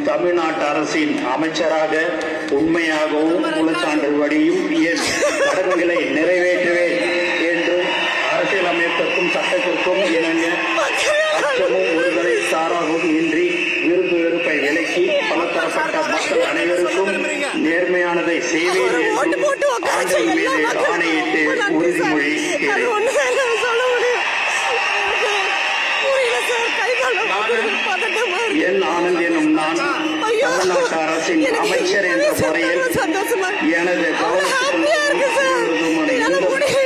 தமிழ்நாட்டு அரசின் அமைச்சராக உண்மையாகவும் முழுச்சான்றுபடியும் என் கடமைகளை நிறைவேற்றுவேன் என்றும் அரசியலமைப்புக்கும் சட்டத்திற்கும் இணங்க அச்சமும் ஒருதலை சாராகவும் இன்றி விருப்பு வெறுப்பை விலக்கி பலதரப்பட்ட மக்கள் அனைவருக்கும் நேர்மையானதை செய்வேன் என்றும் ஆண்டவன் மீது ஆணையிட்டு உறுதிமொழி என் ஆனந்த் எனும் நான் தமிழ்நாட்டு அரசின் அமைச்சர் என்ற முறையில் எனது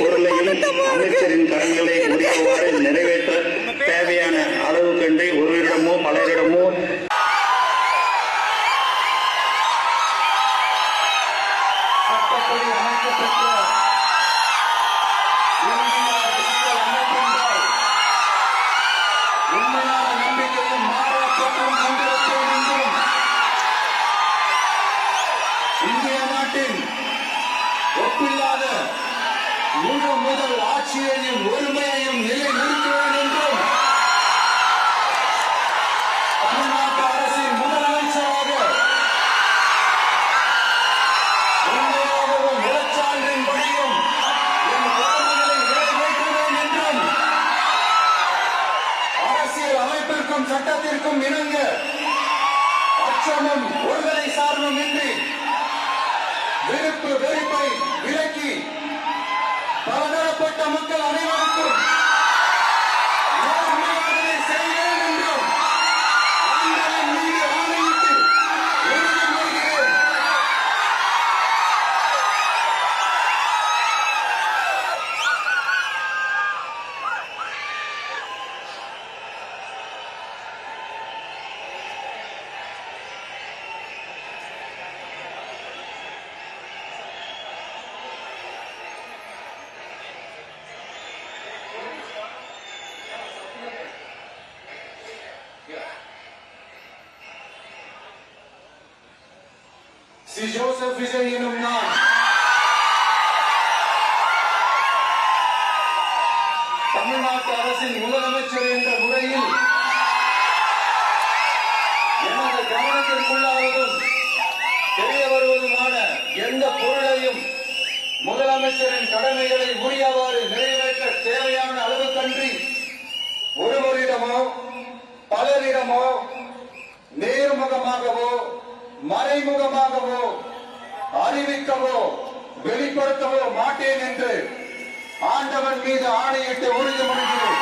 பொருளையும் அமைச்சரின் கடன்களை உரியவாறு நிறைவேற்ற தேவையான அளவு கண்டு ஒருவரிடமோ பலரிடமோ இந்திய நாட்டின் ஒப்பில்லாத முதல் ஆட்சியையும் ஒருமையையும் நிலைநிறுத்துவேன் என்றும் தமிழ்நாட்டு அரசின் முதலமைச்சராக உண்மையாகவும் இலச்சான்றின்படியும் என் கடமைகளை நிறைவேற்றுவேன் என்றும் அரசியல் அமைப்பிற்கும் சட்டத்திற்கும் இணங்க அச்சமும் ஒருதலை சார்பும் இன்றி விருப்பு வெறுப்பை விலக்கி பலதரப்பட்ட மக்கள் அனைவருக்கும் நேர்மையானதை செய்வேன் என்றும் ஆண்டவன் மீது ஆணையிட்டு உறுதிமொழிகிறேன். சி ஜோசப் விஜய் எனும் நான் தமிழ்நாட்டு அரசின் முதலமைச்சர் என்ற முறையில் எனது கவனத்திற்குள்ளாவதும் தெரிய வருவதுமான எந்த பொருளையும் முதலமைச்சரின் கடமைகளை உரியவாறு நிறைவேற்ற தேவையான அளவுக்கன்றி ஒருவரிடமோ பலரிடமோ நேர்முகமாகவோ மறைமுகமாகவோ அறிவிக்கவோ வெளிப்படுத்தவோ மாட்டேன் என்று ஆண்டவன் மீது ஆணையிட்டு உறுதிமொழிகிறேன்.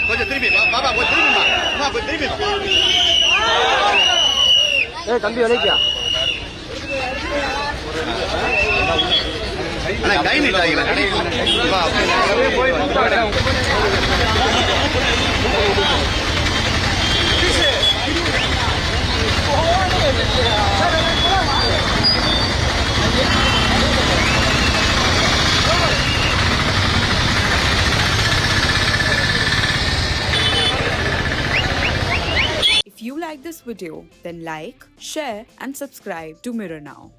கொஞ்சம் திரும்பி பாபா கொஞ்சம் திரும்பி தம்பி விலைக்கியா கை If you like this video, then like, share and subscribe to Mirror Now.